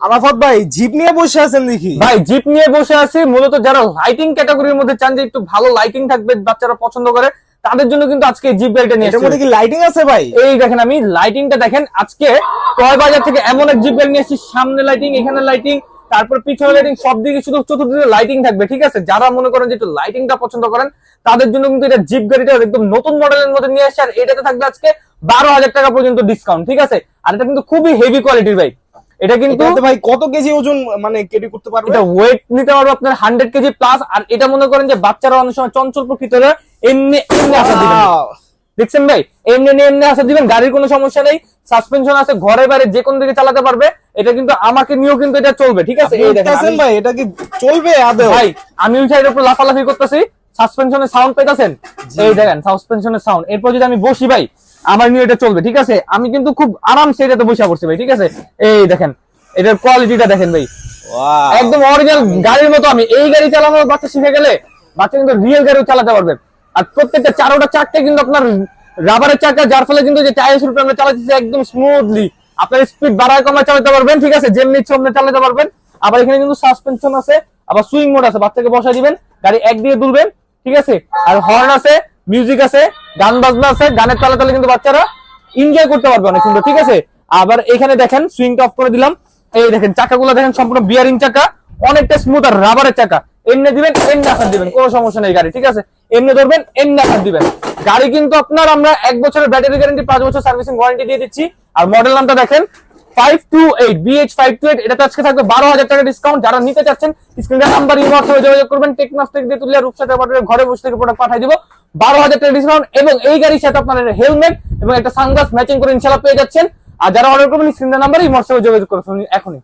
আরাফাত ভাই জিপ নিয়ে বসে আছেন দেখি। ভাই জিপ নিয়ে বসে আছি, মূলত যারা লাইটিং ক্যাটাগরির মধ্যে চান যে একটু ভালো লাইটিং থাকবে, বাচ্চারা পছন্দ করে, তাদের জন্য কিন্তু আজকে জিপ গাড়িটা নিয়ে এটার মধ্যে কি লাইটিং আছে ভাই? এই দেখেন, আমি লাইটিংটা দেখেন, আজকে টয় বাজার থেকে এমন এক জিপ গাড়ি নিয়ে এসেছি, সামনে লাইটিং, এখানে লাইটিং, তারপর পিছনে লাইটিং, সব দিকে শুধু চতুর্দিকে লাইটিং থাকবে। ঠিক আছে, যারা মনে করেন যে একটু লাইটিংটা পছন্দ করেন তাদের জন্য কিন্তু এটা জিপ গাড়িটা একদম নতুন মডেলের মধ্যে নিয়ে আসছে। আর এটাতে থাকবে আজকে 12,000 টাকা পর্যন্ত ডিসকাউন্ট। ঠিক আছে, আর এটা কিন্তু খুবই হেভি কোয়ালিটির ভাই। এটা কিন্তু ভাই কত কেজি ওজন মানে ক্যারি করতে পারবে? এটা ওয়েট নিতে পারবে আপনার 100 কেজি প্লাস। আর এটা মনে করেন যে বাচ্চারা অনেক সময় চঞ্চল প্রকৃতির, এমনি এমনি আসা দিবেন, দেখছেন ভাই, এমনি এমনি আসা দিবেন, গাড়ির কোনো সমস্যা নেই, সাসপেনশন আছে, ঘরে বাইরে যে কোন দিকে চালাতে পারবে। এটা কিন্তু আমাকে নিয়েও কিন্তু এটা চলবে। ঠিক আছে, এই দেখেন ভাই এটা কি চলবে আদৌ? ভাই আমি ওই সাইডের উপর লাফালাফি করতেছি, সাসপেনশনের সাউন্ড পেতেছেন, এই দেখেন সাসপেনশনের সাউন্ড। এরপর যদি আমি বসি ভাই, আমার নিয়ে এটা চলবে। ঠিক আছে, আমি কিন্তু খুব আরামসে এটাতে বসে পড়ছি ভাই। ঠিক আছে, এই দেখেন এটার কোয়ালিটিটা দেখেন ভাই, একদম অরিজিনাল গাড়ির মতো। আমি এই গাড়ি চালানোর বাচ্চা শিখে গেলে বাচ্চা কিন্তু রিয়েল গাড়িও চালাতে পারবে। আর প্রত্যেকটা চারটে কিন্তু আপনার রাবারের চাকা, যার ফলে কিন্তু যে টায়ার রূপে আমরা চালাচ্ছি একদম স্মুথলি, আপনার স্পিড বাড়ায় কমায় চালাতে পারবেন। ঠিক আছে, যেমনি ইচ্ছে অমনি চালাতে পারবেন। আবার এখানে কিন্তু সাসপেনশন আছে, আবার সুইং মোড আছে, বাচ্চাকে বসাই দিবেন, গাড়ি একদিকে দুলবেন। ঠিক আছে, আর হর্ন আছে, মিউজিক আছে, গান বাজনা আছে, গানের তালে তালে কিন্তু বাচ্চারা এনজয় করতে পারবে অনেক সুন্দর। ঠিক আছে, আবার এখানে দেখেন সুইংটা অফ করে দিলাম, এই দেখেন চাকাগুলো দেখেন সম্পূর্ণ বিয়ারিং চাকা, অনেকটা স্মুথ আর রাবারের চাকা। এমনি দিবেন, এমনি আসার দিবেন, কোনো সমস্যা নেই গাড়ি। ঠিক আছে, এমনি ধরবেন, এমনি আসার দিবেন। গাড়ি কিন্তু আপনার আমরা 1 বছরের ব্যাটারি গ্যারান্টি, 5 বছর সার্ভিসিং ওয়ারেন্টি দিয়ে দিচ্ছি। আর মডেল নামটা দেখেন 528 BH528। এটাতে আজকে থাকবে 12,000 টাকা ডিসকাউন্ট। যারা নিতে চাচ্ছেন স্ক্রিনে নাম্বার ইমো হয়ে যোগাযোগ করবেন। টেকনাফ থেকে তুলে রূপসাতে ঘরে বসে থেকে প্রোডাক্ট পাঠিয়ে দিব, 12,000 টাকা ডিসকাউন্ট। এবং এই গাড়ির সাথে আপনার হেলমেট এবং একটা সানগ্লাস ম্যাচিং করে ইনশাআল্লাহ পেয়ে যাচ্ছেন। আর যারা অর্ডার করবেন স্ক্রিনে নাম্বার ইমো হয়ে যোগাযোগ করুন এখনই।